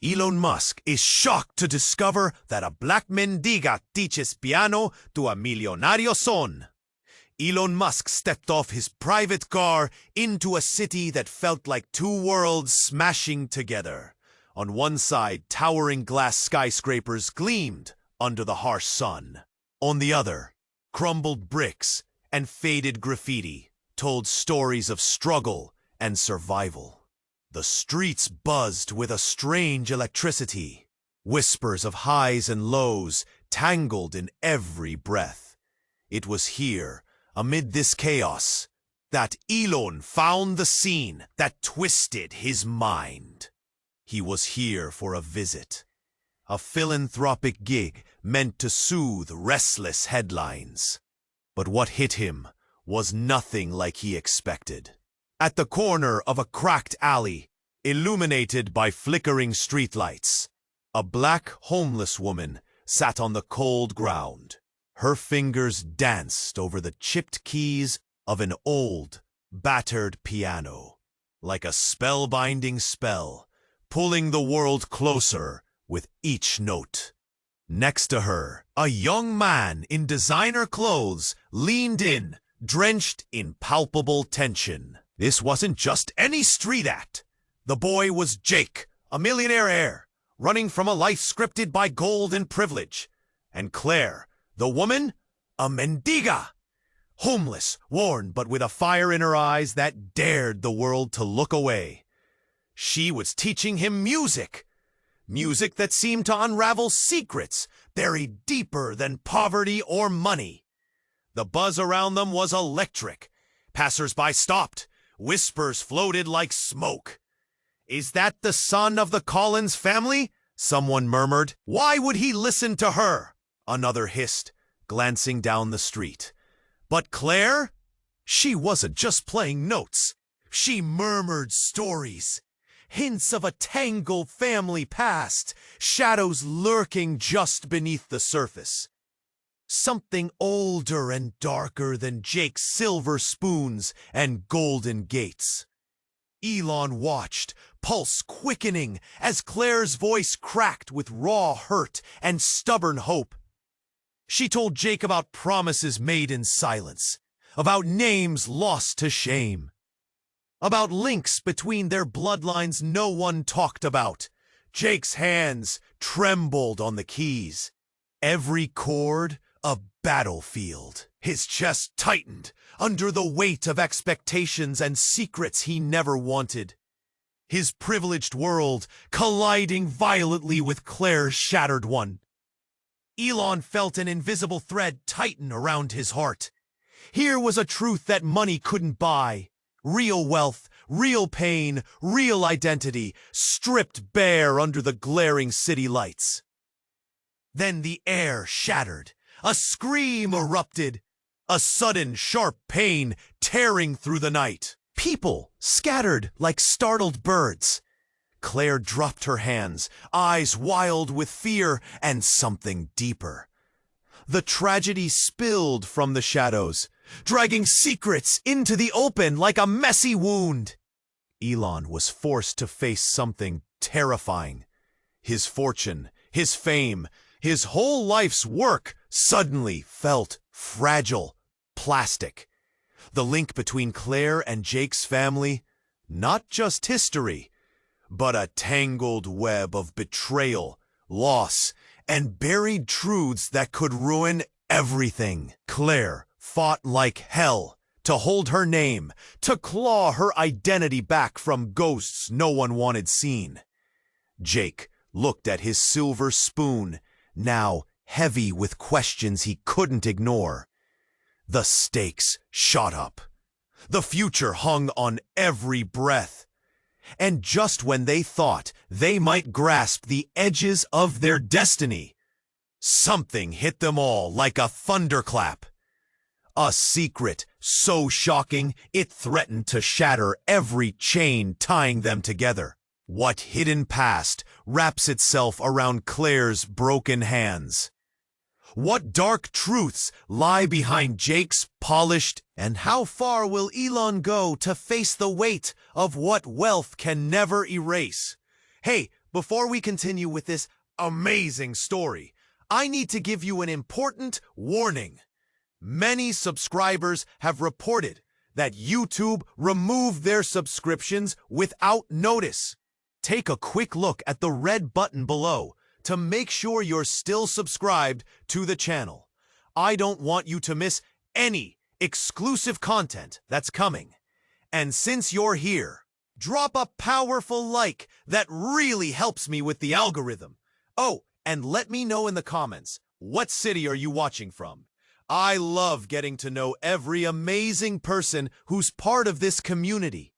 Elon Musk is shocked to discover that a black Mendiga teaches piano to a Milionario son. Elon Musk stepped off his private car into a city that felt like two worlds smashing together. On one side, towering glass skyscrapers gleamed under the harsh sun. On the other, crumbled bricks and faded graffiti told stories of struggle and survival. The streets buzzed with a strange electricity. Whispers of highs and lows tangled in every breath. It was here, amid this chaos, that Elon found the scene that twisted his mind. He was here for a visit, a philanthropic gig meant to soothe restless headlines. But what hit him was nothing like he expected. At the corner of a cracked alley, illuminated by flickering streetlights, a black homeless woman sat on the cold ground. Her fingers danced over the chipped keys of an old, battered piano, like a spellbinding spell, pulling the world closer with each note. Next to her, a young man in designer clothes leaned in, drenched in palpable tension. This wasn't just any street act. The boy was Jake, a millionaire heir, running from a life scripted by gold and privilege. And Claire, the woman, a Mendiga, homeless, worn, but with a fire in her eyes that dared the world to look away. She was teaching him music. Music that seemed to unravel secrets buried deeper than poverty or money. The buzz around them was electric. Passers-by stopped. Whispers floated like smoke. "Is that the son of the Collins family?" someone murmured. "Why would he listen to her?" another hissed, glancing down the street. But Claire? She wasn't just playing notes. She murmured stories. Hints of a tangled family past, shadows lurking just beneath the surface. Something older and darker than Jake's silver spoons and golden gates. Elon watched, pulse quickening, as Claire's voice cracked with raw hurt and stubborn hope. She told Jake about promises made in silence, about names lost to shame, about links between their bloodlines no one talked about. Jake's hands trembled on the keys. Every chord a battlefield. His chest tightened under the weight of expectations and secrets he never wanted. His privileged world colliding violently with Claire's shattered one. Elon felt an invisible thread tighten around his heart. Here was a truth that money couldn't buy. Real wealth, real pain, real identity, stripped bare under the glaring city lights. Then the air shattered. A scream erupted, a sudden sharp pain tearing through the night. People scattered like startled birds. Claire dropped her hands, eyes wild with fear and something deeper. The tragedy spilled from the shadows, dragging secrets into the open like a messy wound. Elon was forced to face something terrifying. His fortune, his fame, his whole life's work suddenly felt fragile, plastic. The link between Claire and Jake's family, not just history, but a tangled web of betrayal, loss, and buried truths that could ruin everything. Claire fought like hell to hold her name, to claw her identity back from ghosts no one wanted seen. Jake looked at his silver spoon, now heavy with questions he couldn't ignore. The stakes shot up. The future hung on every breath. And just when they thought they might grasp the edges of their destiny, something hit them all like a thunderclap. A secret so shocking it threatened to shatter every chain tying them together. What hidden past wraps itself around Claire's broken hands? What dark truths lie behind Jake's polished? And how far will Elon go to face the weight of what wealth can never erase? Hey, before we continue with this amazing story, I need to give you an important warning. Many subscribers have reported that YouTube removed their subscriptions without notice. Take a quick look at the red button below to make sure you're still subscribed to the channel. I don't want you to miss any exclusive content that's coming. And since you're here, drop a powerful like that really helps me with the algorithm. Oh, and let me know in the comments, what city are you watching from? I love getting to know every amazing person who's part of this community.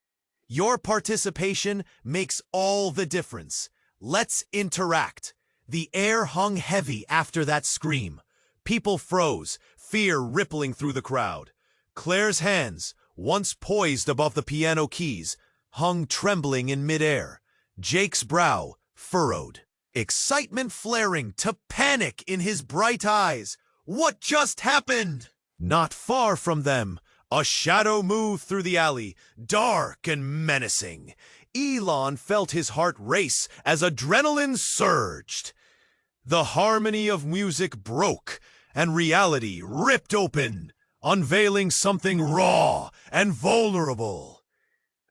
Your participation makes all the difference. Let's interact. The air hung heavy after that scream. People froze, fear rippling through the crowd. Claire's hands, once poised above the piano keys, hung trembling in midair. Jake's brow furrowed, excitement flaring to panic in his bright eyes. What just happened? Not far from them, a shadow moved through the alley, dark and menacing. Elon felt his heart race as adrenaline surged. The harmony of music broke, and reality ripped open, unveiling something raw and vulnerable.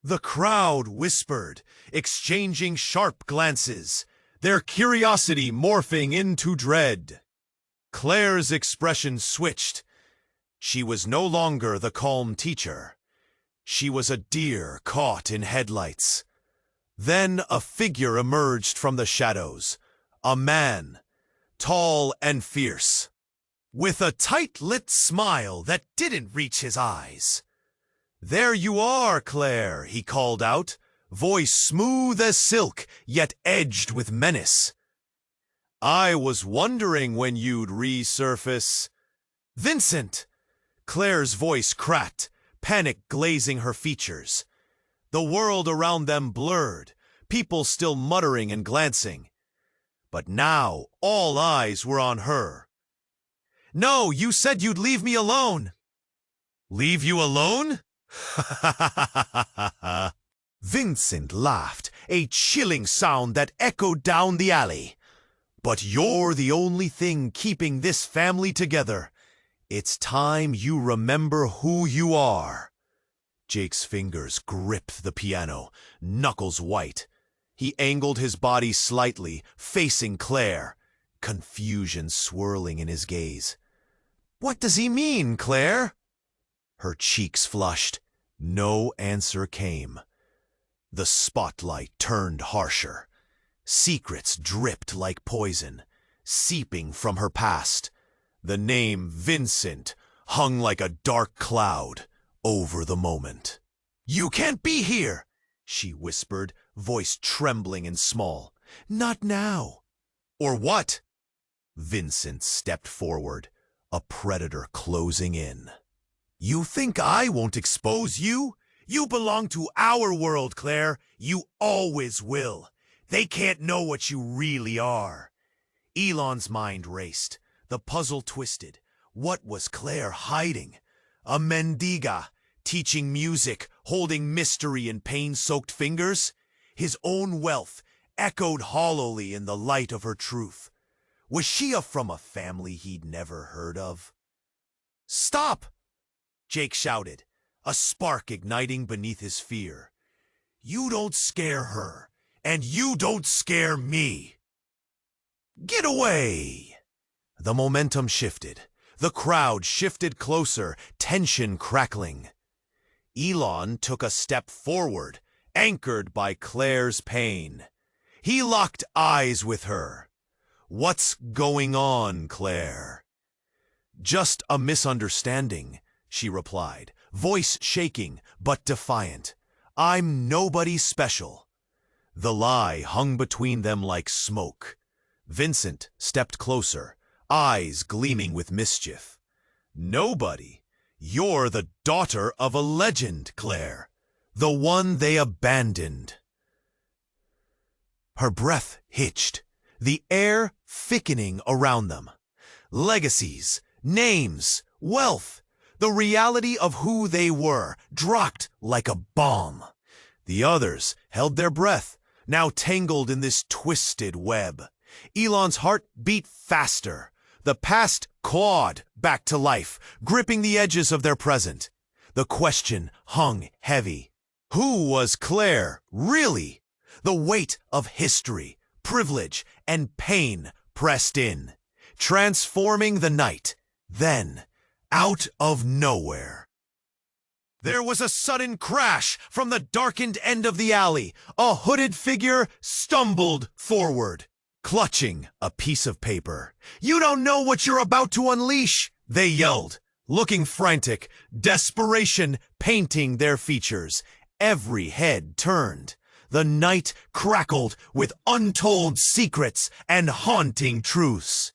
The crowd whispered, exchanging sharp glances, their curiosity morphing into dread. Claire's expression switched. She was no longer the calm teacher. She was a deer caught in headlights. Then a figure emerged from the shadows, a man, tall and fierce, with a tight-lit smile that didn't reach his eyes. "There you are, Claire," he called out, voice smooth as silk, yet edged with menace. "I was wondering when you'd resurface." "Vincent!" Claire's voice cracked, panic glazing her features. The world around them blurred, people still muttering and glancing. But now all eyes were on her. "No, you said you'd leave me alone." "Leave you alone?" Vincent laughed, a chilling sound that echoed down the alley. "But you're the only thing keeping this family together. It's time you remember who you are." Jake's fingers gripped the piano, knuckles white. He angled his body slightly, facing Claire, confusion swirling in his gaze. "What does he mean, Claire?" Her cheeks flushed. No answer came. The spotlight turned harsher. Secrets dripped like poison, seeping from her past. The name Vincent hung like a dark cloud over the moment. "You can't be here," she whispered, voice trembling and small. "Not now." "Or what?" Vincent stepped forward, a predator closing in. "You think I won't expose you? You belong to our world, Claire. You always will. They can't know what you really are." Elon's mind raced. The puzzle twisted. What was Claire hiding? A Mendiga, teaching music, holding mystery in pain-soaked fingers? His own wealth echoed hollowly in the light of her truth. Was she from a family he'd never heard of? "Stop!" Jake shouted, a spark igniting beneath his fear. "You don't scare her, and you don't scare me." "Get away!" The momentum shifted. The crowd shifted closer, tension crackling. Elon took a step forward, anchored by Claire's pain. He locked eyes with her. "What's going on, Claire?" "Just a misunderstanding," she replied, voice shaking but defiant. "I'm nobody special." The lie hung between them like smoke. Vincent stepped closer, eyes gleaming with mischief. "Nobody? You're the daughter of a legend, Claire. The one they abandoned." Her breath hitched, the air thickening around them. Legacies, names, wealth, the reality of who they were dropped like a bomb. The others held their breath, now tangled in this twisted web. Elon's heart beat faster. The past clawed back to life, gripping the edges of their present. The question hung heavy. Who was Claire, really? The weight of history, privilege, and pain pressed in, transforming the night. Then, out of nowhere, there was a sudden crash from the darkened end of the alley. A hooded figure stumbled forward, clutching a piece of paper. "You don't know what you're about to unleash," they yelled, looking frantic, desperation painting their features. Every head turned. The night crackled with untold secrets and haunting truths.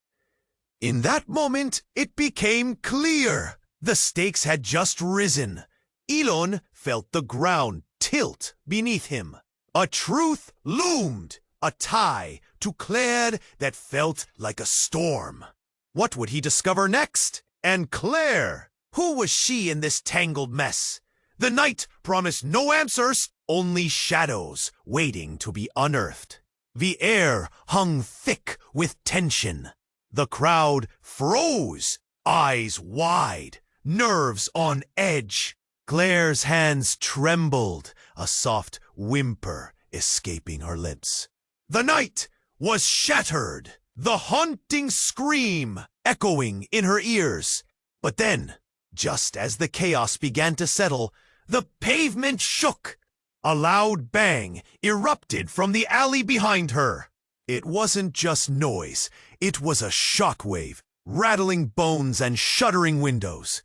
In that moment, it became clear. The stakes had just risen. Elon felt the ground tilt beneath him. A truth loomed, a tie to Claire that felt like a storm. What would he discover next? And Claire, who was she in this tangled mess? The night promised no answers, only shadows waiting to be unearthed. The air hung thick with tension. The crowd froze, eyes wide, nerves on edge. Claire's hands trembled, a soft whimper escaping her lips. The night was shattered, the haunting scream echoing in her ears. But then, just as the chaos began to settle, the pavement shook. A loud bang erupted from the alley behind her. It wasn't just noise, it was a shockwave, rattling bones and shuddering windows.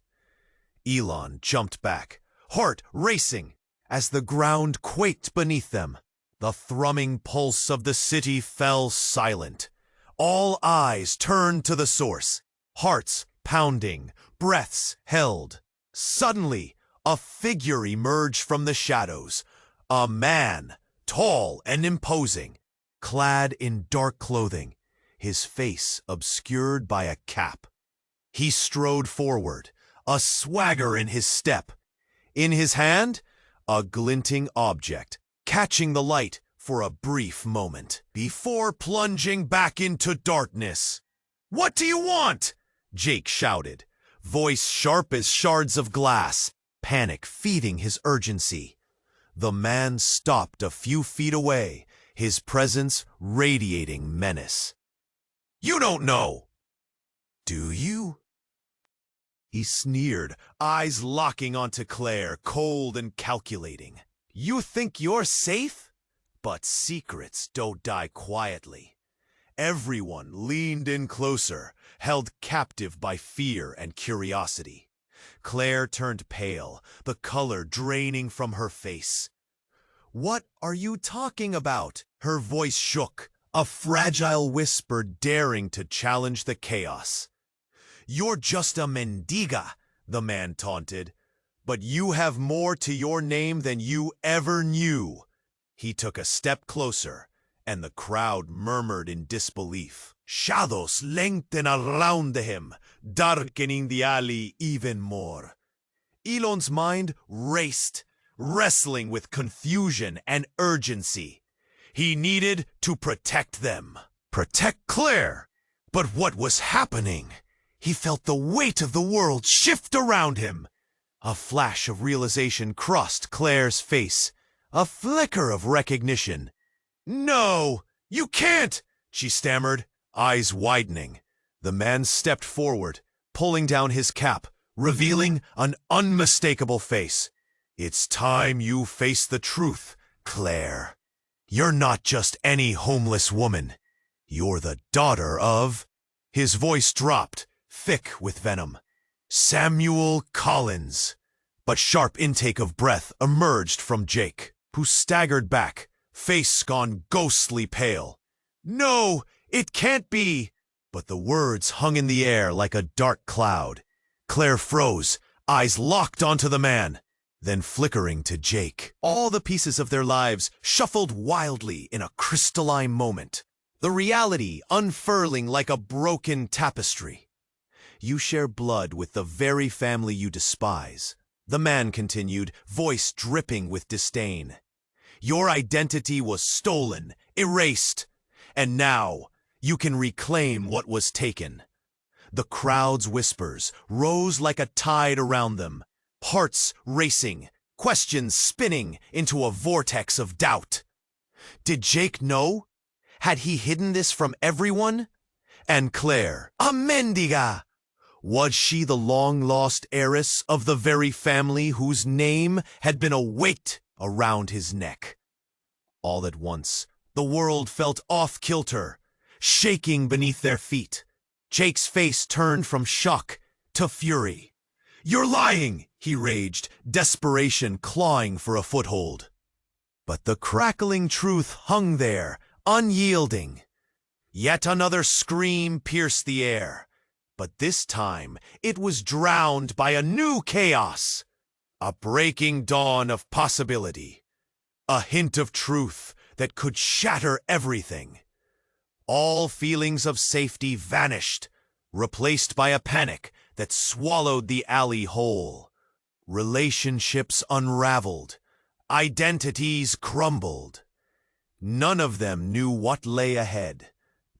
Elon jumped back, heart racing, as the ground quaked beneath them. The thrumming pulse of the city fell silent. All eyes turned to the source, hearts pounding, breaths held. Suddenly, a figure emerged from the shadows. A man, tall and imposing, clad in dark clothing, his face obscured by a cap. He strode forward, a swagger in his step. In his hand, a glinting object, catching the light for a brief moment, before plunging back into darkness. "What do you want?" Jake shouted, voice sharp as shards of glass, panic feeding his urgency. The man stopped a few feet away, his presence radiating menace. "You don't know, do you?" He sneered, eyes locking onto Claire, cold and calculating. "You think you're safe? But secrets don't die quietly." Everyone leaned in closer, held captive by fear and curiosity. Claire turned pale, the color draining from her face. "What are you talking about?" Her voice shook, a fragile whisper daring to challenge the chaos. "You're just a Mendiga," the man taunted. "But you have more to your name than you ever knew." He took a step closer, and the crowd murmured in disbelief. Shadows lengthened around him, darkening the alley even more. Elon's mind raced, wrestling with confusion and urgency. He needed to protect them. Protect Claire. But what was happening? He felt the weight of the world shift around him. A flash of realization crossed Claire's face, a flicker of recognition. "No, you can't," she stammered, eyes widening. The man stepped forward, pulling down his cap, revealing an unmistakable face. "It's time you face the truth, Claire. You're not just any homeless woman. You're the daughter of—" His voice dropped, thick with venom. "Samuel Collins." But sharp intake of breath emerged from Jake, who staggered back, face gone ghostly pale. "No, it can't be!" But the words hung in the air like a dark cloud. Claire froze, eyes locked onto the man, then flickering to Jake. All the pieces of their lives shuffled wildly in a crystalline moment, the reality unfurling like a broken tapestry. "You share blood with the very family you despise," the man continued, voice dripping with disdain. Your identity was stolen, erased, and now you can reclaim what was taken. The crowd's whispers rose like a tide around them, hearts racing, questions spinning into a vortex of doubt. Did Jake know? Had he hidden this from everyone? And Claire, a Mendiga! Was she the long-lost heiress of the very family whose name had been a weight around his neck? All at once, the world felt off-kilter, shaking beneath their feet. Jake's face turned from shock to fury. "You're lying!" he raged, desperation clawing for a foothold. But the crackling truth hung there, unyielding. Yet another scream pierced the air, but this time it was drowned by a new chaos. A breaking dawn of possibility. A hint of truth that could shatter everything. All feelings of safety vanished, replaced by a panic that swallowed the alley whole. Relationships unraveled. Identities crumbled. None of them knew what lay ahead,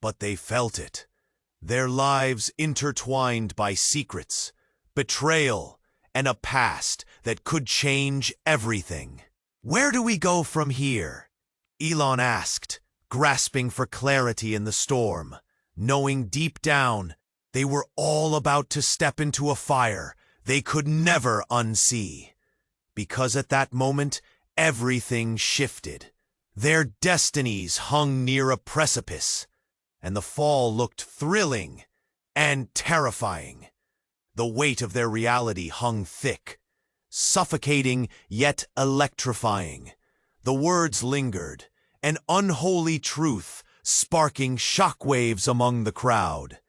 but they felt it. Their lives intertwined by secrets, betrayal, and a past that could change everything. "Where do we go from here?" Elon asked, grasping for clarity in the storm, knowing deep down they were all about to step into a fire they could never unsee. Because at that moment, everything shifted. Their destinies hung near a precipice, and the fall looked thrilling and terrifying. The weight of their reality hung thick, suffocating yet electrifying. The words lingered, an unholy truth sparking shockwaves among the crowd.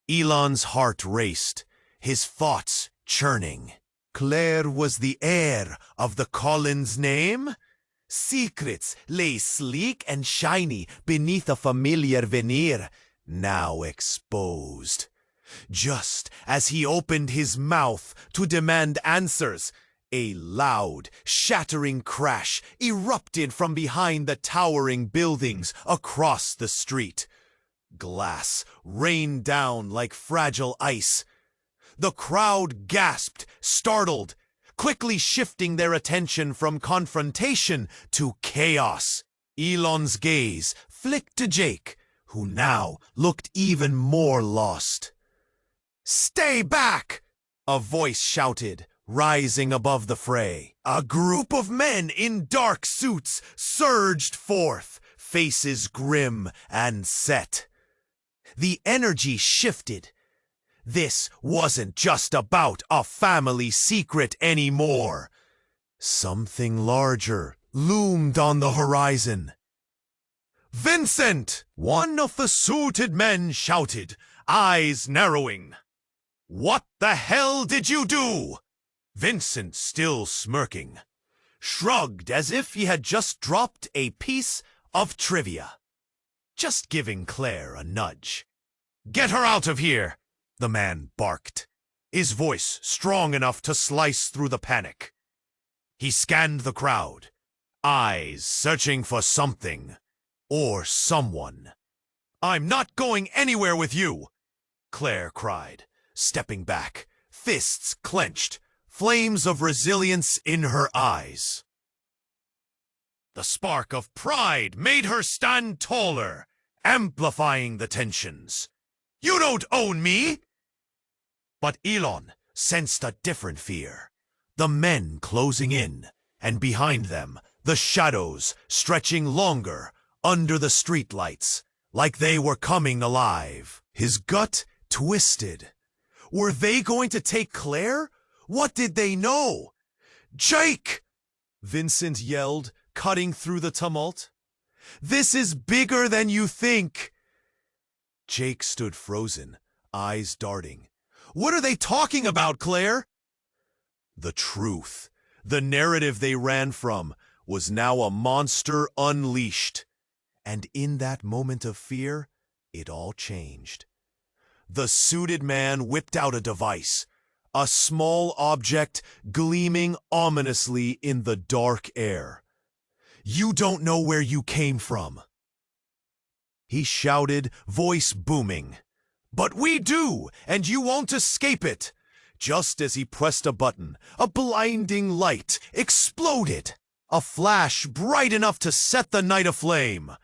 Elon's heart raced, his thoughts churning. Claire was the heir of the Collins name? Secrets lay sleek and shiny beneath a familiar veneer, now exposed. Just as he opened his mouth to demand answers, a loud, shattering crash erupted from behind the towering buildings across the street. Glass rained down like fragile ice. The crowd gasped, startled, quickly shifting their attention from confrontation to chaos. Elon's gaze flicked to Jake, who now looked even more lost. "Stay back!" a voice shouted, rising above the fray. A group of men in dark suits surged forth, faces grim and set. The energy shifted. This wasn't just about a family secret anymore. Something larger loomed on the horizon. "Vincent!" one of the suited men shouted, eyes narrowing. "What the hell did you do?" Vincent, still smirking, shrugged as if he had just dropped a piece of trivia. Just giving Claire a nudge. "Get her out of here!" the man barked, his voice strong enough to slice through the panic. He scanned the crowd, eyes searching for something or someone. "I'm not going anywhere with you!" Claire cried, stepping back, fists clenched, flames of resilience in her eyes. The spark of pride made her stand taller, amplifying the tensions. "You don't own me!" But Elon sensed a different fear. The men closing in, and behind them, the shadows stretching longer under the streetlights, like they were coming alive. His gut twisted. Were they going to take Claire? What did they know? "Jake!" Vincent yelled, cutting through the tumult. "This is bigger than you think!" Jake stood frozen, eyes darting. "What are they talking about, Claire?" The truth, the narrative they ran from, was now a monster unleashed. And in that moment of fear, it all changed. The suited man whipped out a device, a small object gleaming ominously in the dark air. You don't know where you came from," he shouted, voice booming. "But we do, and you won't escape it." Just as he pressed a button, a blinding light exploded. A flash bright enough to set the night aflame.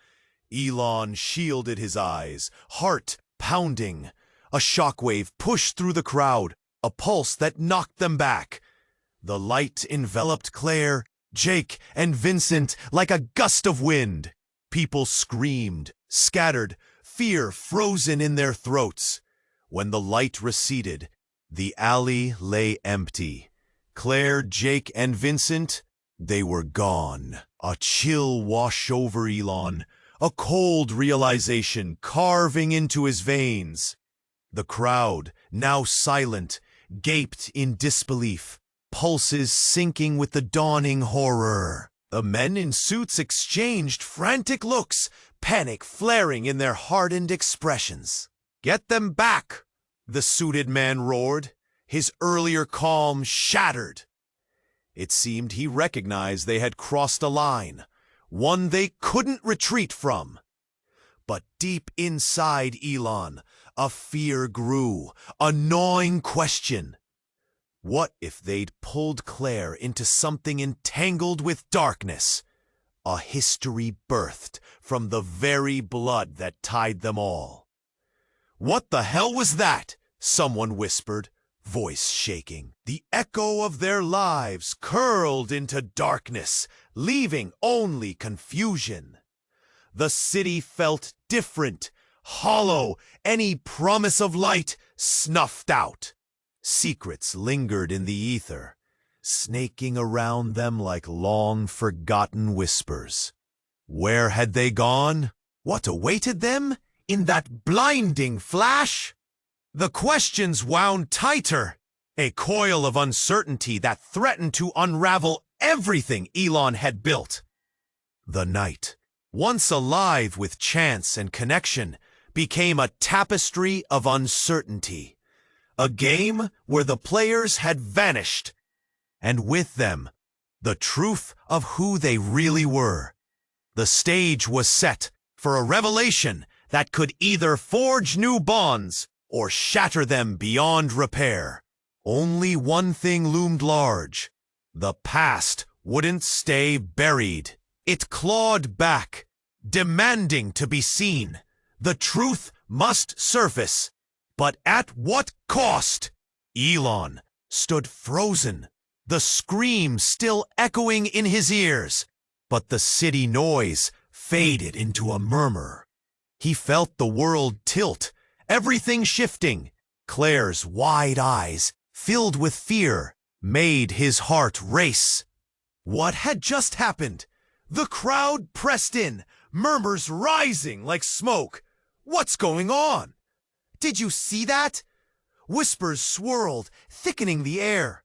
Elon shielded his eyes, heart pounding. A shockwave pushed through the crowd, a pulse that knocked them back. The light enveloped Claire, Jake, and Vincent like a gust of wind. People screamed, scattered, fear frozen in their throats. When the light receded, the alley lay empty. Claire, Jake, and Vincent, they were gone. A chill washed over Elon, a cold realization carving into his veins. The crowd, now silent, gaped in disbelief, pulses sinking with the dawning horror. The men in suits exchanged frantic looks, panic flaring in their hardened expressions. "Get them back!" the suited man roared, his earlier calm shattered. It seemed he recognized they had crossed a line, one they couldn't retreat from. But deep inside Elon, a fear grew, a gnawing question. What if they'd pulled Claire into something entangled with darkness? A history birthed from the very blood that tied them all. "What the hell was that?" someone whispered, voice shaking. The echo of their lives curled into darkness, leaving only confusion. The city felt different, hollow, any promise of light snuffed out. Secrets lingered in the ether, snaking around them like long-forgotten whispers. Where had they gone? What awaited them in that blinding flash? The questions wound tighter, a coil of uncertainty that threatened to unravel everything Elon had built. The night, once alive with chance and connection, became a tapestry of uncertainty. A game where the players had vanished, and with them, the truth of who they really were. The stage was set for a revelation that could either forge new bonds or shatter them beyond repair. Only one thing loomed large. The past wouldn't stay buried. It clawed back, demanding to be seen. The truth must surface. But at what cost? Elon stood frozen, the scream still echoing in his ears, but the city noise faded into a murmur. He felt the world tilt, everything shifting. Claire's wide eyes, filled with fear, made his heart race. What had just happened? The crowd pressed in, murmurs rising like smoke. What's going on? Did you see that? Whispers swirled, thickening the air.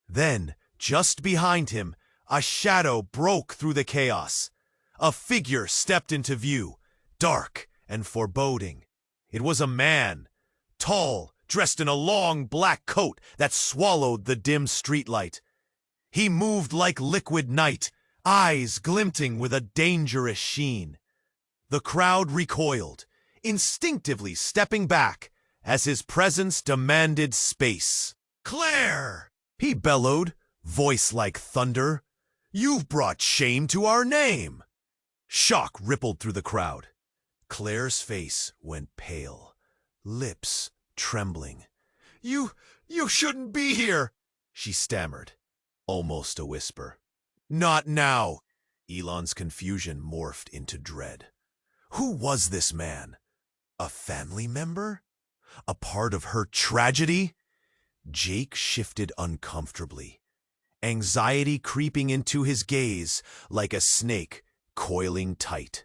Then, just behind him, a shadow broke through the chaos. A figure stepped into view, dark and foreboding. It was a man, tall, dressed in a long black coat that swallowed the dim streetlight. He moved like liquid night, eyes glinting with a dangerous sheen. The crowd recoiled, instinctively stepping back as his presence demanded space. "Claire!" he bellowed, voice like thunder. "You've brought shame to our name!" Shock rippled through the crowd. Claire's face went pale, lips trembling. You shouldn't be here," she stammered, almost a whisper. "Not now." Elon's confusion morphed into dread. Who was this man? A family member? A part of her tragedy? Jake shifted uncomfortably, anxiety creeping into his gaze like a snake coiling tight.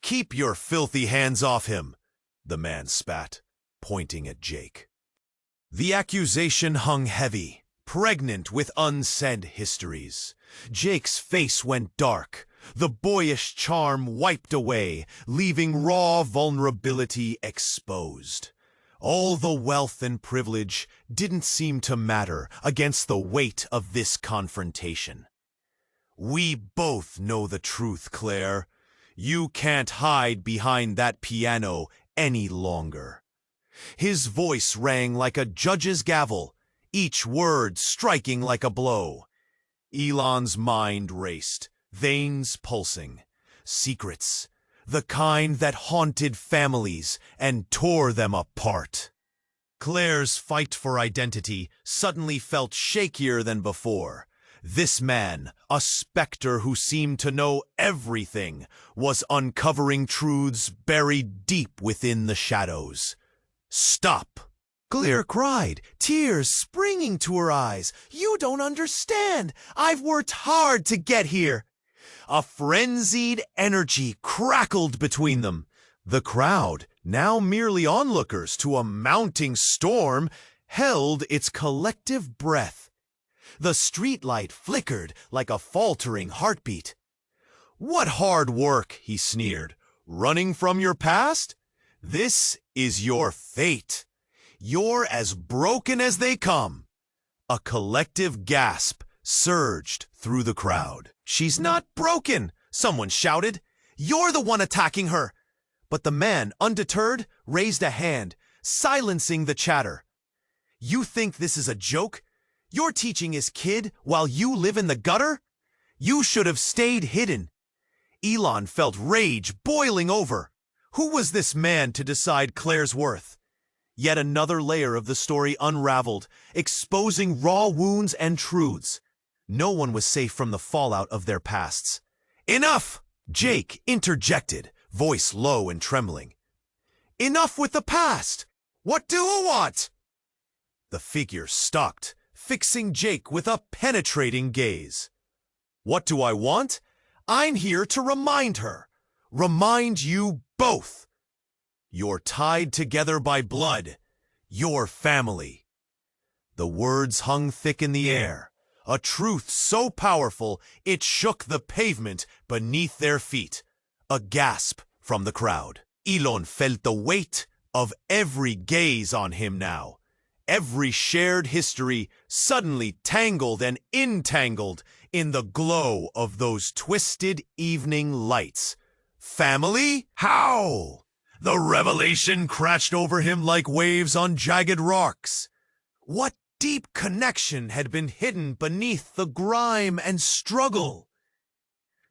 "Keep your filthy hands off him," the man spat, pointing at Jake. The accusation hung heavy, pregnant with unsaid histories. Jake's face went dark, the boyish charm wiped away, leaving raw vulnerability exposed. All the wealth and privilege didn't seem to matter against the weight of this confrontation. We both know the truth, Claire. You can't hide behind that piano any longer. His voice rang like a judge's gavel, each word striking like a blow. Elon's mind raced, veins pulsing. Secrets, the kind that haunted families and tore them apart. Claire's fight for identity suddenly felt shakier than before. This man, a specter who seemed to know everything, was uncovering truths buried deep within the shadows. "Stop!" Claire cried, tears springing to her eyes. "You don't understand. I've worked hard to get here." A frenzied energy crackled between them. The crowd, now merely onlookers to a mounting storm, held its collective breath. The streetlight flickered like a faltering heartbeat. "What hard work," he sneered. "Running from your past? This is your fate. You're as broken as they come." A collective gasp surged through the crowd. "She's not broken," someone shouted. "You're the one attacking her." But the man, undeterred, raised a hand, silencing the chatter. "You think this is a joke? You're teaching his kid while you live in the gutter? You should have stayed hidden." Elon felt rage boiling over. Who was this man to decide Claire's worth? Yet another layer of the story unraveled, exposing raw wounds and truths. No one was safe from the fallout of their pasts. "Enough!" Jake interjected, voice low and trembling. "Enough with the past! What do you want?" The figure stalked, fixing Jake with a penetrating gaze. "What do I want? I'm here to remind her. Remind you both. You're tied together by blood. Your family." The words hung thick in the air, a truth so powerful it shook the pavement beneath their feet. A gasp from the crowd. Elon felt the weight of every gaze on him now. Every shared history suddenly tangled and entangled in the glow of those twisted evening lights. Family? How? The revelation crashed over him like waves on jagged rocks. What deep connection had been hidden beneath the grime and struggle?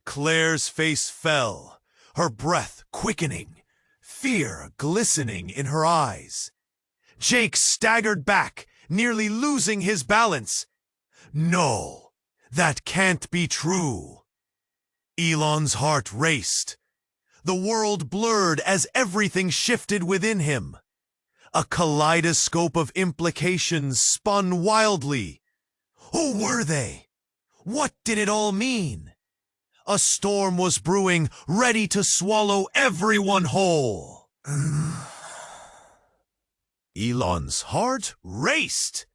Claire's face fell, her breath quickening, fear glistening in her eyes. Jake staggered back, nearly losing his balance. No, that can't be true. Elon's heart raced. The world blurred as everything shifted within him. A kaleidoscope of implications spun wildly. Who were they? What did it all mean? A storm was brewing, ready to swallow everyone whole. Elon's heart raced.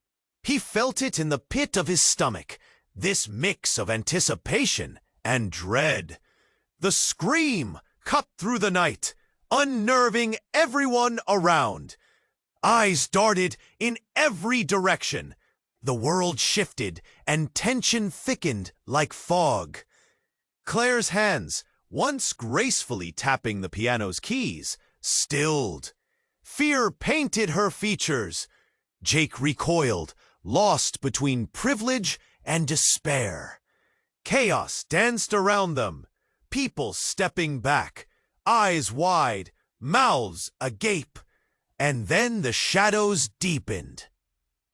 He felt it in the pit of his stomach, this mix of anticipation and dread. The scream cut through the night, unnerving everyone around. Eyes darted in every direction. The world shifted, and tension thickened like fog. Claire's hands, once gracefully tapping the piano's keys, stilled. Fear painted her features. Jake recoiled, lost between privilege and despair. Chaos danced around them, people stepping back, eyes wide, mouths agape. And then the shadows deepened.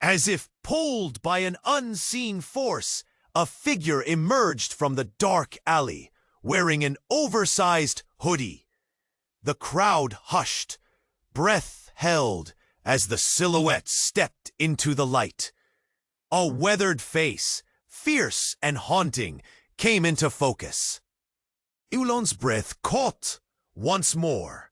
As if pulled by an unseen force, a figure emerged from the dark alley, wearing an oversized hoodie. The crowd hushed, breath held as the silhouette stepped into the light. A weathered face, fierce and haunting, came into focus. Elon's breath caught once more.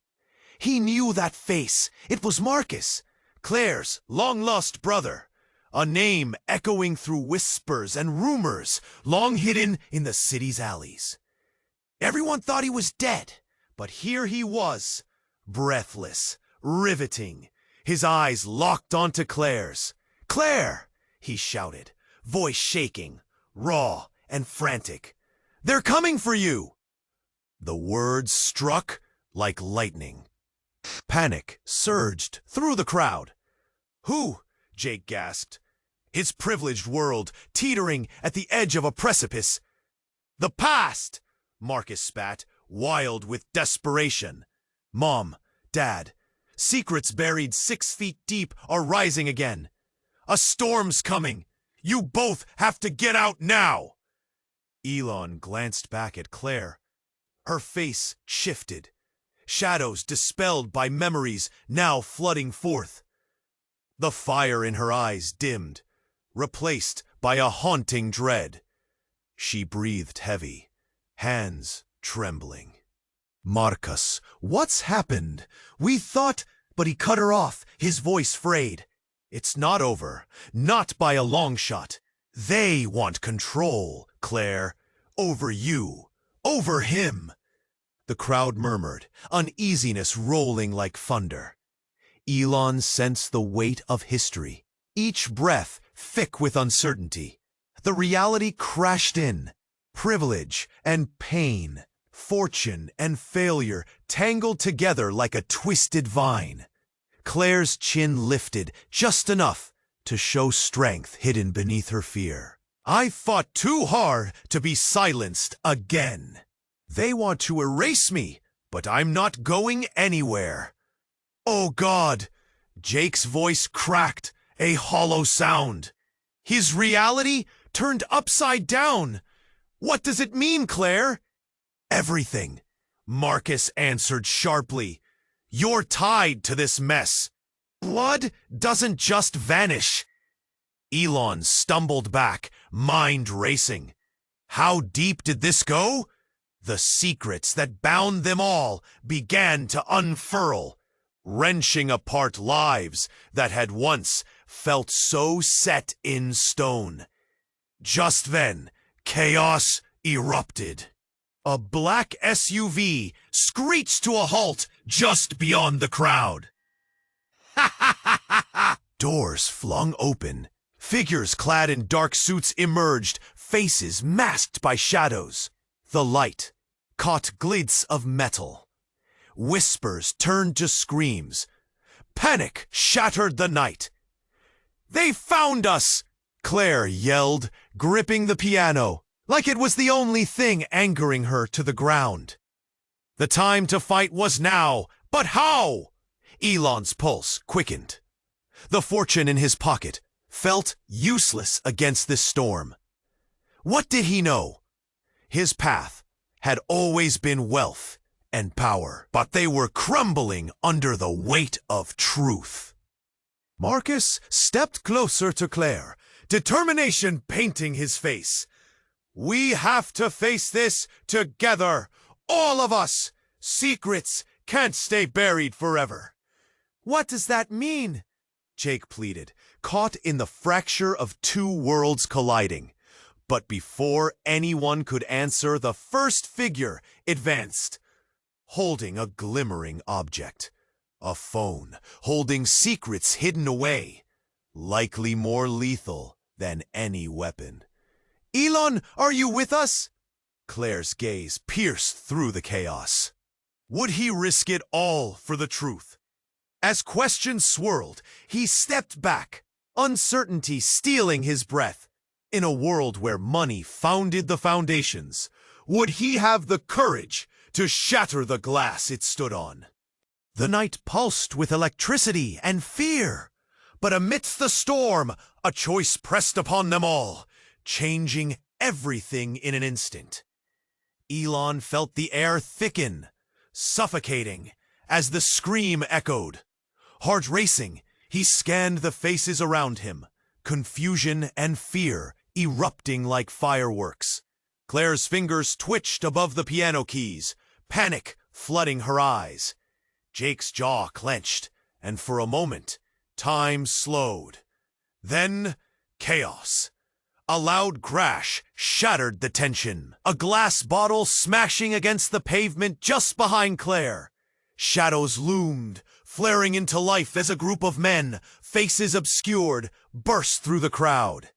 He knew that face. It was Marcus, Claire's long-lost brother, a name echoing through whispers and rumors long hidden in the city's alleys. Everyone thought he was dead, but here he was, breathless, riveting, his eyes locked onto Claire's. "Claire!" he shouted, voice shaking, raw and frantic. They're coming for you! The words struck like lightning. Panic surged through the crowd. Who? Jake gasped, his privileged world teetering at the edge of a precipice. The past! Marcus spat, wild with desperation. Mom, Dad, secrets buried 6 feet deep are rising again. A storm's coming. You both have to get out now! Elon glanced back at Claire. Her face shifted. Shadows dispelled by memories now flooding forth. The fire in her eyes dimmed, replaced by a haunting dread. She breathed heavy, hands trembling. Marcus, what's happened? We thought... But he cut her off, his voice frayed. It's not over, not by a long shot. They want control, Claire. Over you, over him. The crowd murmured, uneasiness rolling like thunder. Elon sensed the weight of history, each breath thick with uncertainty. The reality crashed in. Privilege and pain, fortune and failure tangled together like a twisted vine. Claire's chin lifted just enough to show strength hidden beneath her fear. I fought too hard to be silenced again. They want to erase me, but I'm not going anywhere. Oh God! Jake's voice cracked, a hollow sound. His reality turned upside down. What does it mean, Claire? Everything, Marcus answered sharply. You're tied to this mess. Blood doesn't just vanish. Elon stumbled back, mind racing. How deep did this go? The secrets that bound them all began to unfurl, wrenching apart lives that had once felt so set in stone. Just then, chaos erupted. A black SUV screeched to a halt just beyond the crowd. Ha ha ha ha ha! Doors flung open. Figures clad in dark suits emerged, faces masked by shadows. The light caught glints of metal. Whispers turned to screams. Panic shattered the night. They found us! Claire yelled, gripping the piano, like it was the only thing anchoring her to the ground. The time to fight was now, but how? Elon's pulse quickened. The fortune in his pocket felt useless against this storm. What did he know? His path had always been wealth and power, but they were crumbling under the weight of truth. Marcus stepped closer to Claire, determination painting his face. We have to face this together, all of us. Secrets can't stay buried forever. What does that mean? Jake pleaded, caught in the fracture of 2 worlds colliding. But before anyone could answer, the first figure advanced, holding a glimmering object. A phone, holding secrets hidden away, likely more lethal than any weapon. Elon, are you with us? Claire's gaze pierced through the chaos. Would he risk it all for the truth? As questions swirled, he stepped back, uncertainty stealing his breath. In a world where money founded the foundations, would he have the courage to shatter the glass it stood on? The night pulsed with electricity and fear, but amidst the storm, a choice pressed upon them all, changing everything in an instant. Elon felt the air thicken, suffocating, as the scream echoed. Heart racing, he scanned the faces around him, confusion and fear erupting like fireworks. Claire's fingers twitched above the piano keys, panic flooding her eyes. Jake's jaw clenched, and for a moment, time slowed. Then, chaos. A loud crash shattered the tension, a glass bottle smashing against the pavement just behind Claire. Shadows loomed, flaring into life as a group of men, faces obscured, burst through the crowd.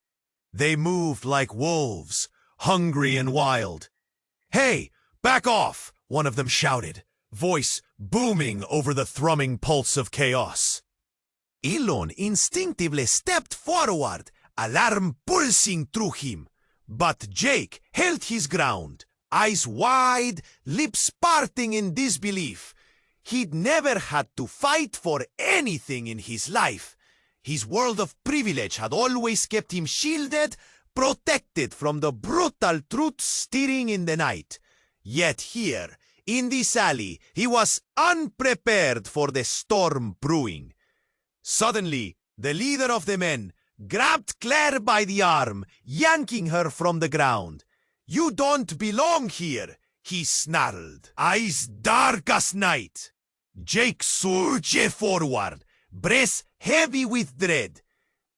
They moved like wolves, hungry and wild, "Hey, back off!" one of them shouted, voice booming over the thrumming pulse of chaos. Elon instinctively stepped forward, alarm pulsing through him. But Jake held his ground, eyes wide, lips parting in disbelief. He'd never had to fight for anything in his life. His world of privilege had always kept him shielded, protected from the brutal truth stirring in the night. Yet here, in this alley, he was unprepared for the storm brewing. Suddenly, the leader of the men grabbed Claire by the arm, yanking her from the ground. "You don't belong here," he snarled, eyes dark as night. Jake surged forward, breath heavy with dread.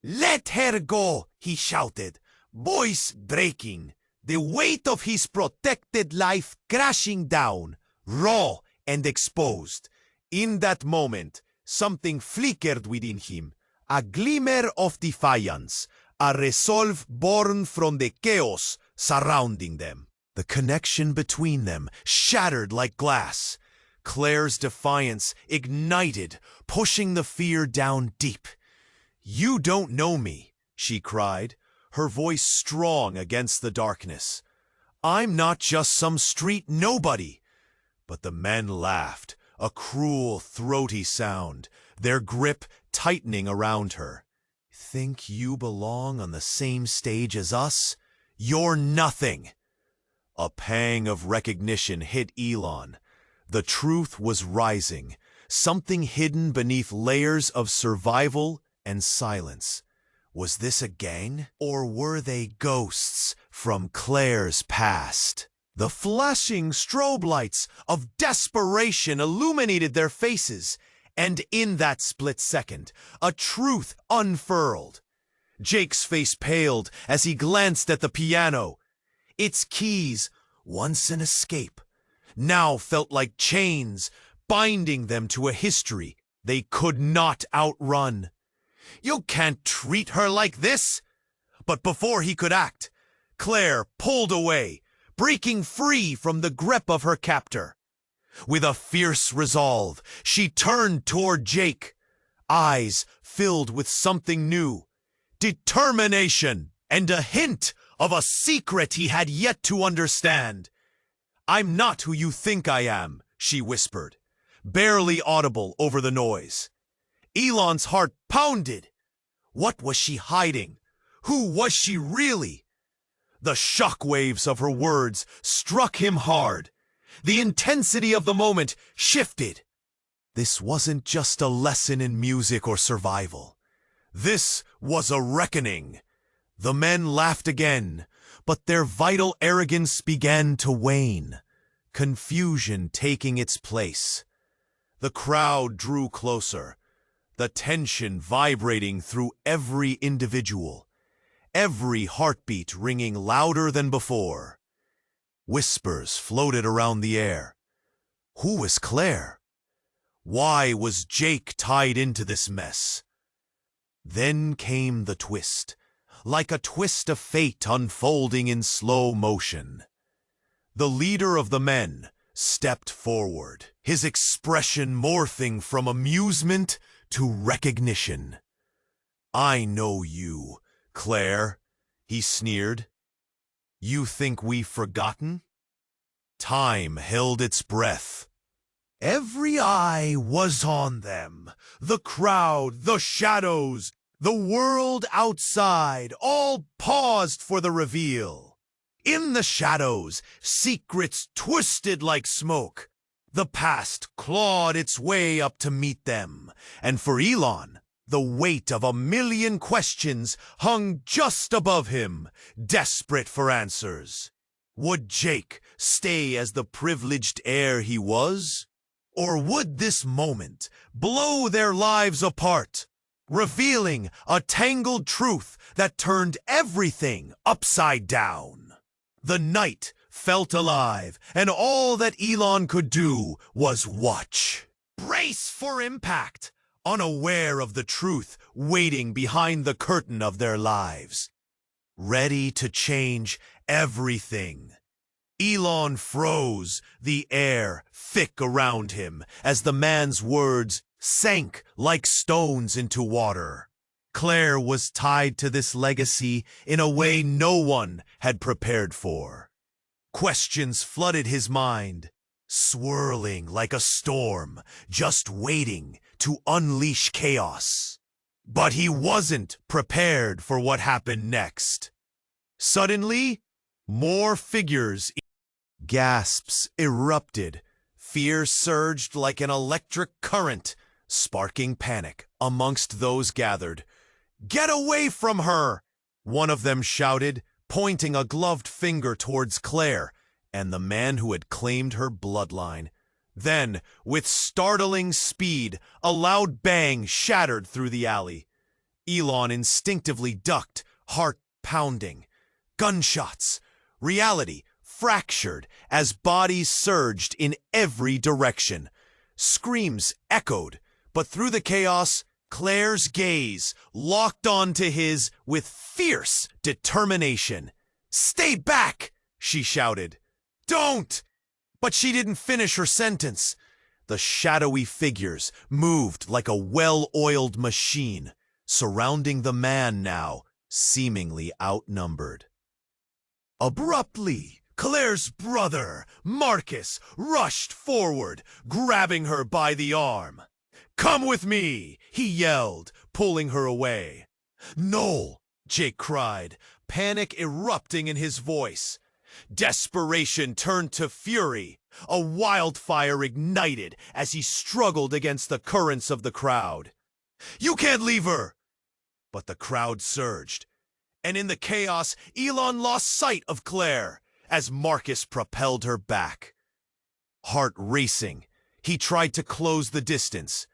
"Let her go," he shouted, voice breaking, the weight of his protected life crashing down, raw and exposed. In that moment, something flickered within him, a glimmer of defiance, a resolve born from the chaos surrounding them. The connection between them shattered like glass. Claire's defiance ignited, pushing the fear down deep. "You don't know me," she cried, her voice strong against the darkness. "I'm not just some street nobody." But the men laughed, a cruel, throaty sound, their grip tightening around her. "Think you belong on the same stage as us? You're nothing." A pang of recognition hit Elon. The truth was rising, something hidden beneath layers of survival and silence. Was this a gang, or were they ghosts from Claire's past? The flashing strobe lights of desperation illuminated their faces, and in that split second, a truth unfurled. Jake's face paled as he glanced at the piano. Its keys, once an escape, now felt like chains, binding them to a history they could not outrun. "You can't treat her like this!" But before he could act, Claire pulled away, breaking free from the grip of her captor. With a fierce resolve, she turned toward Jake, eyes filled with something new, determination, and a hint of a secret he had yet to understand. "I'm not who you think I am," she whispered, barely audible over the noise. Elon's heart pounded. What was she hiding? Who was she really? The shockwaves of her words struck him hard. The intensity of the moment shifted. This wasn't just a lesson in music or survival. This was a reckoning. The men laughed again, but their vital arrogance began to wane, confusion taking its place. The crowd drew closer, the tension vibrating through every individual, every heartbeat ringing louder than before. Whispers floated around the air. Who was Claire? Why was Jake tied into this mess? Then came the twist, like a twist of fate unfolding in slow motion. The leader of the men stepped forward, his expression morphing from amusement to recognition. "I know you, Claire," he sneered. "You think we've forgotten?" Time held its breath. Every eye was on them. The crowd, the shadows, the world outside, all paused for the reveal. In the shadows, secrets twisted like smoke. The past clawed its way up to meet them, and for Elon, the weight of 1,000,000 questions hung just above him, desperate for answers. Would Jake stay as the privileged heir he was? Or would this moment blow their lives apart, revealing a tangled truth that turned everything upside down? The night felt alive, and all that Elon could do was watch. Brace for impact, unaware of the truth waiting behind the curtain of their lives. Ready to change everything. Elon froze, the air thick around him, as the man's words sank like stones into water. Claire was tied to this legacy in a way no one had prepared for. Questions flooded his mind, swirling like a storm, just waiting to unleash chaos. But he wasn't prepared for what happened next. Suddenly, more figures. Gasps erupted. Fear surged like an electric current, sparking panic amongst those gathered. "Get away from her!" one of them shouted, pointing a gloved finger towards Claire and the man who had claimed her bloodline. Then, with startling speed, a loud bang shattered through the alley. Elon instinctively ducked, heart pounding. Gunshots. Reality fractured as bodies surged in every direction. Screams echoed, but through the chaos, Claire's gaze locked onto his with fierce determination. "Stay back!" she shouted. "Don't!" But she didn't finish her sentence. The shadowy figures moved like a well-oiled machine, surrounding the man now, seemingly outnumbered. Abruptly, Claire's brother, Marcus, rushed forward, grabbing her by the arm. "Come with me!" he yelled, pulling her away. "No!" Jake cried, panic erupting in his voice. Desperation turned to fury. A wildfire ignited as he struggled against the currents of the crowd. "You can't leave her!" But the crowd surged, and in the chaos, Elon lost sight of Claire as Marcus propelled her back. Heart racing, he tried to close the distance.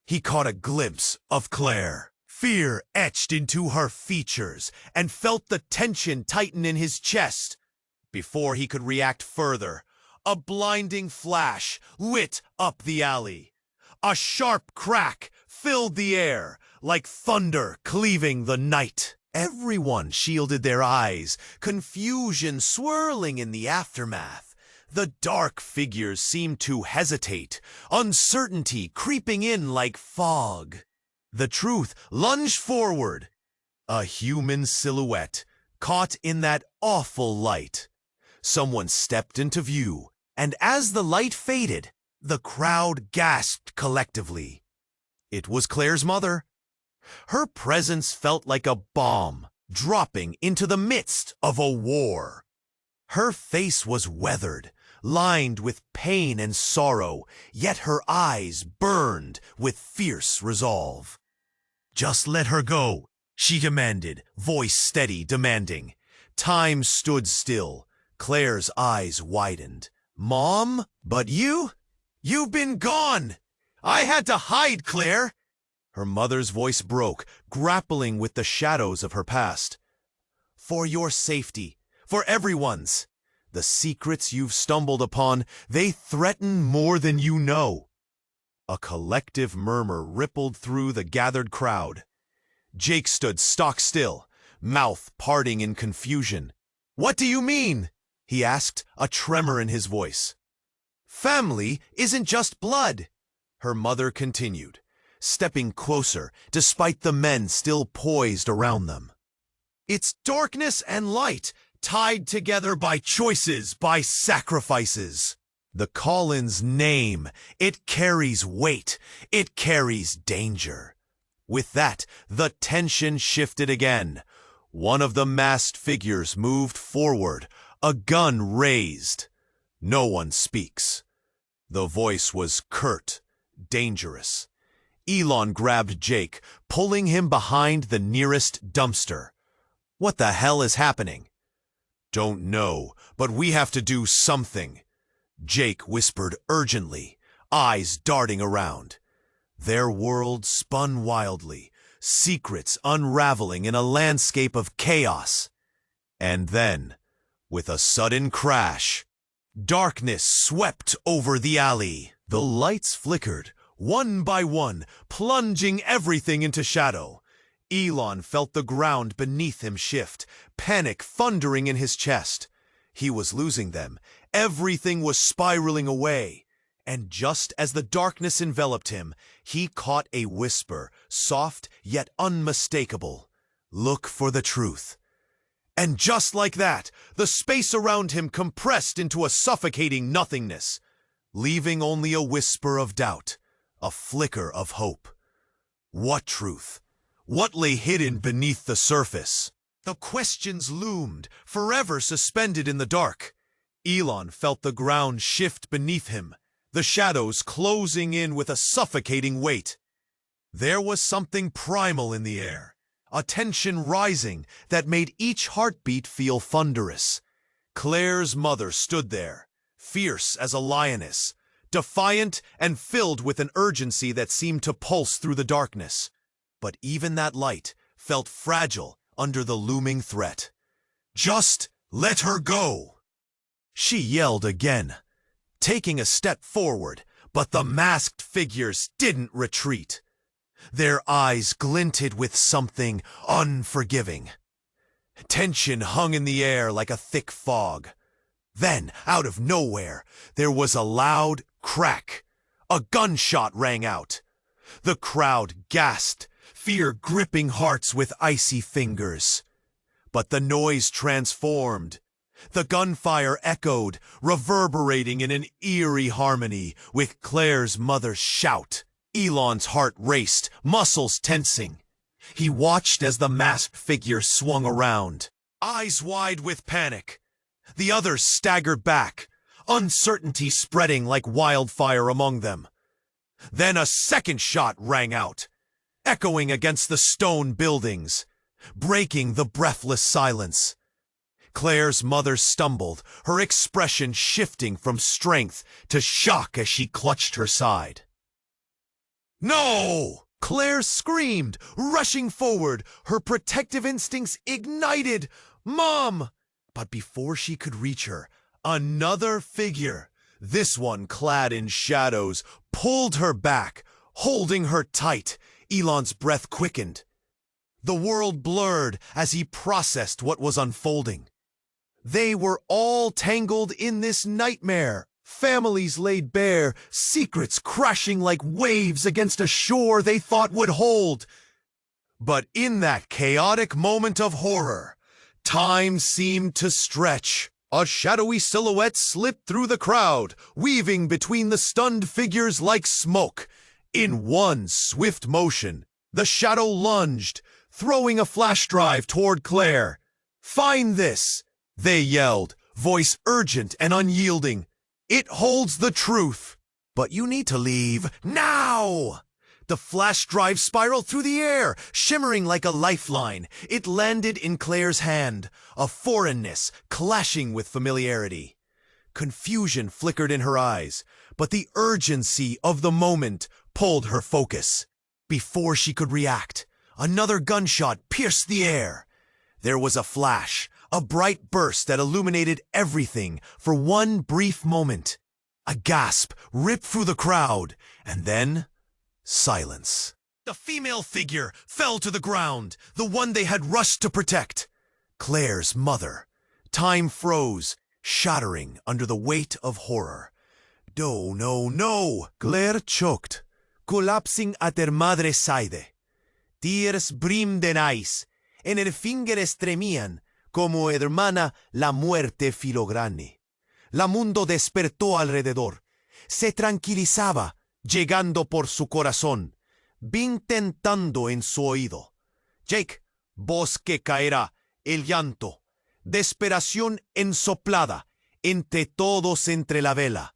He caught a glimpse of Claire. Fear etched into her features and felt the tension tighten in his chest. Before he could react further, a blinding flash lit up the alley. A sharp crack filled the air, like thunder cleaving the night. Everyone shielded their eyes, confusion swirling in the aftermath. The dark figures seemed to hesitate, uncertainty creeping in like fog. The truth lunged forward, a human silhouette caught in that awful light. Someone stepped into view, and as the light faded, the crowd gasped collectively. It was Claire's mother. Her presence felt like a bomb dropping into the midst of a war. Her face was weathered, lined with pain and sorrow, yet her eyes burned with fierce resolve. "Just let her go," she demanded, voice steady, demanding. Time stood still. Claire's eyes widened. "Mom? But you've been gone! I had to hide, Claire!" Her mother's voice broke, grappling with the shadows of her past. "For your safety, for everyone's. The secrets you've stumbled upon, they threaten more than you know." A collective murmur rippled through the gathered crowd. Jake stood stock still, mouth parting in confusion. "What do you mean?" he asked, a tremor in his voice. "Family isn't just blood," her mother continued, stepping closer despite the men still poised around them. "It's darkness and light, tied together by choices, by sacrifices. The Collin's name, it carries weight, it carries danger." With that, the tension shifted again. One of the masked figures moved forward, a gun raised. No one speaks. The voice was curt, dangerous. Elon grabbed Jake, pulling him behind the nearest dumpster. "What the hell is happening?" "Don't know, but we have to do something," Jake whispered urgently, eyes darting around. Their world spun wildly, secrets unraveling in a landscape of chaos. And then, with a sudden crash, darkness swept over the alley. The lights flickered, one by one, plunging everything into shadow. Elon felt the ground beneath him shift, panic thundering in his chest. He was losing them, Everything was spiraling away. And just as the darkness enveloped him, he caught a whisper, soft yet unmistakable. "Look for the truth." And just like that, the space around him compressed into a suffocating nothingness, leaving only a whisper of doubt, a flicker of hope. What truth? What lay hidden beneath the surface? The questions loomed, forever suspended in the dark. Elon felt the ground shift beneath him, the shadows closing in with a suffocating weight. There was something primal in the air, a tension rising that made each heartbeat feel thunderous. Claire's mother stood there, fierce as a lioness, defiant and filled with an urgency that seemed to pulse through the darkness. But even that light felt fragile under the looming threat. "Just let her go!" She yelled again, taking a step forward, but the masked figures didn't retreat. Their eyes glinted with something unforgiving. Tension hung in the air like a thick fog. Then, out of nowhere, there was a loud crack. A gunshot rang out. The crowd gasped, fear gripping hearts with icy fingers. But the noise transformed. The gunfire echoed, reverberating in an eerie harmony with Claire's mother's shout. Elon's heart raced, muscles tensing. He watched as the masked figure swung around, eyes wide with panic. The others staggered back, uncertainty spreading like wildfire among them. Then a second shot rang out, echoing against the stone buildings, breaking the breathless silence. Claire's mother stumbled, her expression shifting from strength to shock as she clutched her side. "No!" Claire screamed, rushing forward, her protective instincts ignited. "Mom!" But before she could reach her, another figure, this one clad in shadows, pulled her back, holding her tight. Elon's breath quickened. The world blurred as he processed what was unfolding. They were all tangled in this nightmare. Families laid bare, secrets crashing like waves against a shore they thought would hold. But in that chaotic moment of horror, time seemed to stretch. A shadowy silhouette slipped through the crowd, weaving between the stunned figures like smoke. In one swift motion, the shadow lunged, throwing a flash drive toward Claire. "Find this!" they yelled, voice urgent and unyielding. "It holds the truth, but you need to leave now!" The flash drive spiraled through the air, shimmering like a lifeline. It landed in Claire's hand, a foreignness clashing with familiarity. Confusion flickered in her eyes, but the urgency of the moment pulled her focus. Before she could react, another gunshot pierced the air. There was a flash, a bright burst that illuminated everything for one brief moment. A gasp ripped through the crowd, and then silence. The female figure fell to the ground, the one they had rushed to protect. Claire's mother. Time froze, shattering under the weight of horror. "No, no, no!" Claire choked, collapsing at her madre's side. Tears brimmed en eyes, en her fingers tremían, como hermana la muerte filigrana. La mundo despertó alrededor. Se tranquilizaba, llegando por su corazón, intentando en su oído. "Jake, voz que caerá, el llanto, desesperación ensoplada, entre todos entre la vela.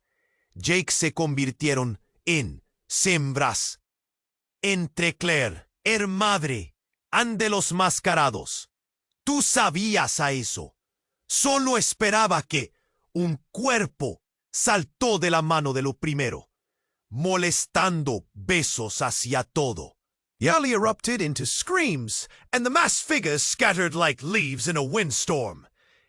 Jake se convirtieron en sembras. Entre Claire, madre, ante los mascarados. Tú sabías a eso. Solo esperaba que un cuerpo saltó de la mano de lo primero, molestando besos hacia todo." Yali erupted into screams, and the masked figures scattered like leaves in a windstorm.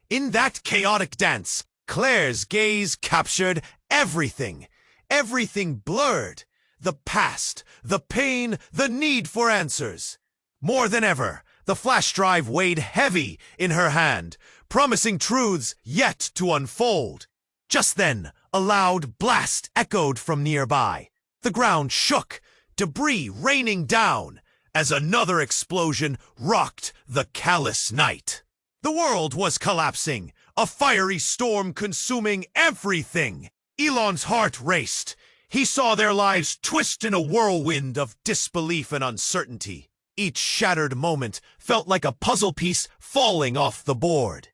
In that chaotic dance, Claire's gaze captured everything. Everything blurred. The past, the pain, the need for answers. More than ever, the flash drive weighed heavy in her hand, promising truths yet to unfold. Just then, a loud blast echoed from nearby. The ground shook, debris raining down, as another explosion rocked the callous night. The world was collapsing, a fiery storm consuming everything. Elon's heart raced. He saw their lives twist in a whirlwind of disbelief and uncertainty. Each shattered moment felt like a puzzle piece falling off the board.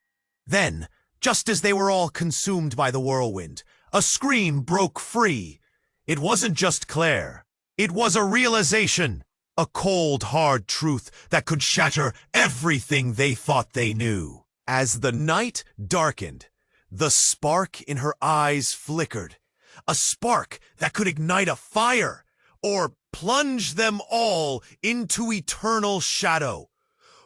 Then, just as they were all consumed by the whirlwind, a scream broke free. It wasn't just Claire. It was a realization, a cold, hard truth that could shatter everything they thought they knew. As the night darkened, the spark in her eyes flickered. A spark that could ignite a fire or plunge them all into eternal shadow.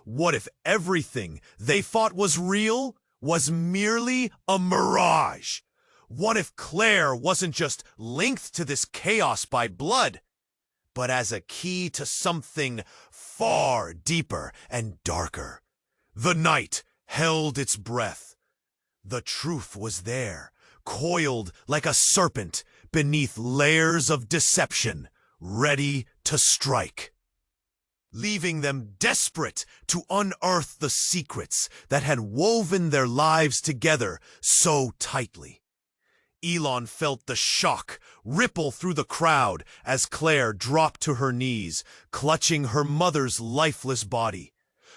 What if everything they thought was real was merely a mirage? What if Claire wasn't just linked to this chaos by blood, but as a key to something far deeper and darker? The night held its breath. The truth was there, coiled like a serpent beneath layers of deception, ready to strike, leaving them desperate to unearth the secrets that had woven their lives together so tightly. Elon felt the shock ripple through the crowd as Claire dropped to her knees, clutching her mother's lifeless body.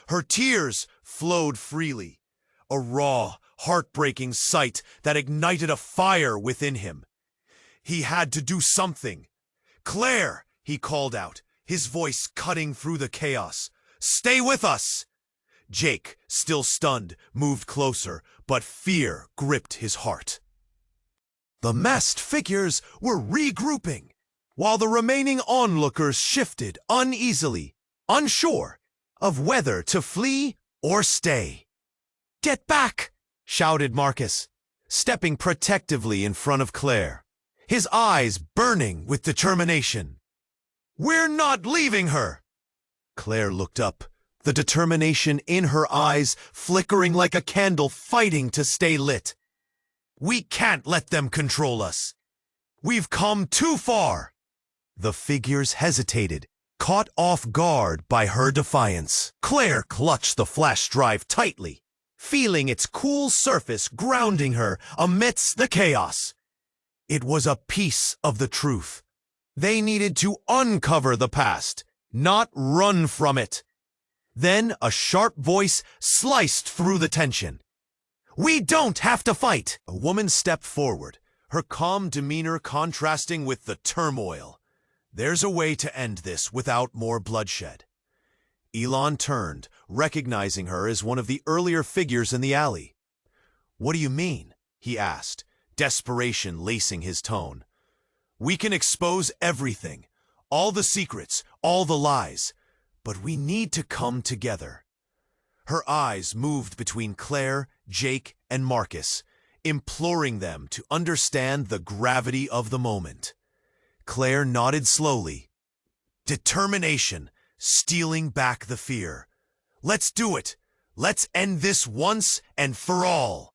Her tears flowed freely, a raw, heartbreaking sight that ignited a fire within him. He had to do something. "Claire," he called out, his voice cutting through the chaos. "Stay with us!" Jake, still stunned, moved closer, but fear gripped his heart. The masked figures were regrouping, while the remaining onlookers shifted uneasily, unsure of whether to flee or stay. "Get back!" shouted Marcus, stepping protectively in front of Claire, his eyes burning with determination. "We're not leaving her!" Claire looked up, the determination in her eyes flickering like a candle fighting to stay lit. "We can't let them control us. We've come too far." The figures hesitated, caught off guard by her defiance. Claire clutched the flash drive tightly, feeling its cool surface grounding her amidst the chaos. It was a piece of the truth. They needed to uncover the past, not run from it. Then a sharp voice sliced through the tension. "We don't have to fight!" A woman stepped forward, her calm demeanor contrasting with the turmoil. "There's a way to end this without more bloodshed." Elon turned, recognizing her as one of the earlier figures in the alley. "What do you mean?" he asked, desperation lacing his tone. "We can expose everything, all the secrets, all the lies, but we need to come together." Her eyes moved between Claire, Jake, and Marcus, imploring them to understand the gravity of the moment. Claire nodded slowly, determination stealing back the fear. "Let's do it. Let's end this once and for all."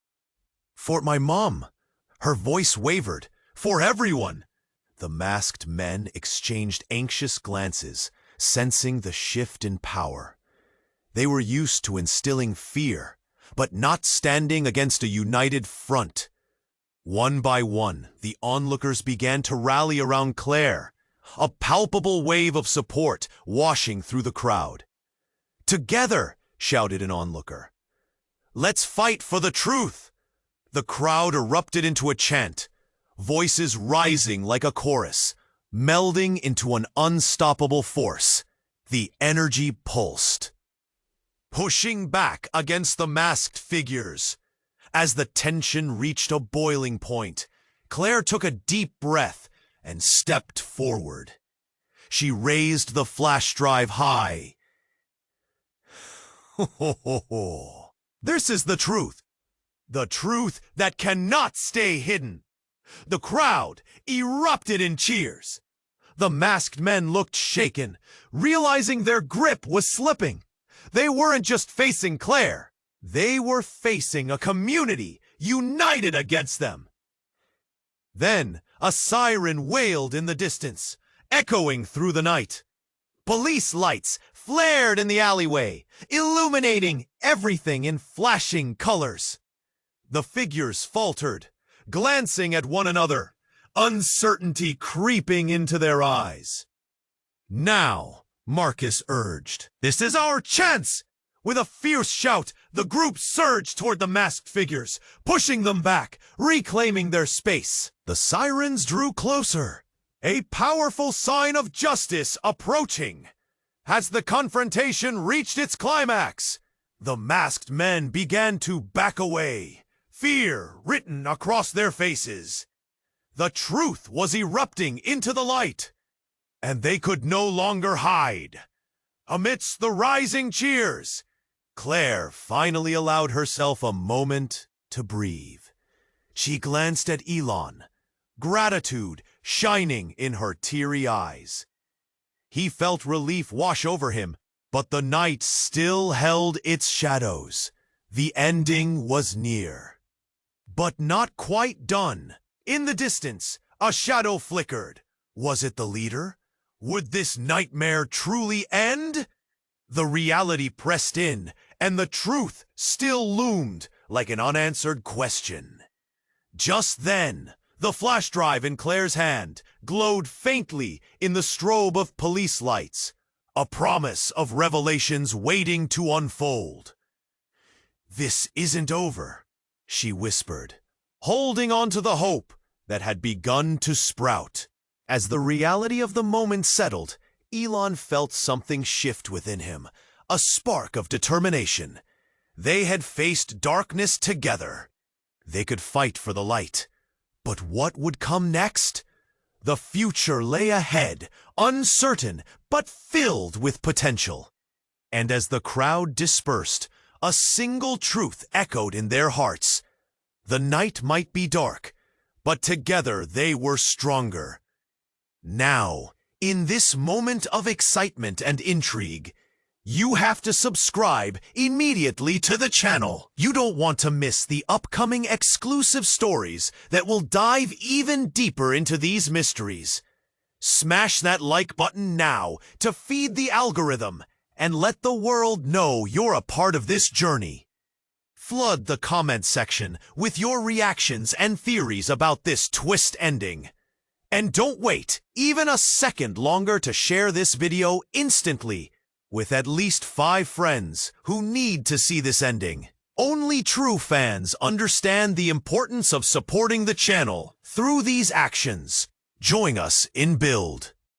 "For my mom." Her voice wavered. "For everyone." The masked men exchanged anxious glances, sensing the shift in power. They were used to instilling fear, but not standing against a united front. One by one, the onlookers began to rally around Claire, a palpable wave of support washing through the crowd. "Together!" shouted an onlooker. "Let's fight for the truth!" The crowd erupted into a chant, voices rising like a chorus, melding into an unstoppable force. The energy pulsed, pushing back against the masked figures. As the tension reached a boiling point, Claire took a deep breath and stepped forward. She raised the flash drive high. This is the truth. The truth that cannot stay hidden. The crowd erupted in cheers. The masked men looked shaken, realizing their grip was slipping. They weren't just facing Claire. They were facing a community united against them. Then a siren wailed in the distance, echoing through the night. Police lights flared in the alleyway, illuminating everything in flashing colors. The figures faltered, glancing at one another, uncertainty creeping into their eyes. "Now," Marcus urged, "this is our chance!" With a fierce shout, the group surged toward the masked figures, pushing them back, reclaiming their space. The sirens drew closer, a powerful sign of justice approaching. As the confrontation reached its climax, the masked men began to back away, fear written across their faces. The truth was erupting into the light, and they could no longer hide. Amidst the rising cheers, Claire finally allowed herself a moment to breathe. She glanced at Elon, gratitude shining in her teary eyes. He felt relief wash over him, but the night still held its shadows. The ending was near. But not quite done. In the distance, a shadow flickered. Was it the leader? Would this nightmare truly end? The reality pressed in, and the truth still loomed like an unanswered question. Just then, the flash drive in Claire's hand glowed faintly in the strobe of police lights, a promise of revelations waiting to unfold. "This isn't over," she whispered, holding on to the hope that had begun to sprout. As the reality of the moment settled, Elon felt something shift within him, a spark of determination. They had faced darkness together. They could fight for the light. But what would come next? The future lay ahead, uncertain but filled with potential. And as the crowd dispersed, a single truth echoed in their hearts. The night might be dark, but together they were stronger. Now, in this moment of excitement and intrigue, you have to subscribe immediately to the channel. You don't want to miss the upcoming exclusive stories that will dive even deeper into these mysteries. Smash that like button now to feed the algorithm and let the world know you're a part of this journey. Flood the comment section with your reactions and theories about this twist ending. And don't wait even a second longer to share this video instantly with at least 5 friends who need to see this ending. Only true fans understand the importance of supporting the channel through these actions. Join us in Build.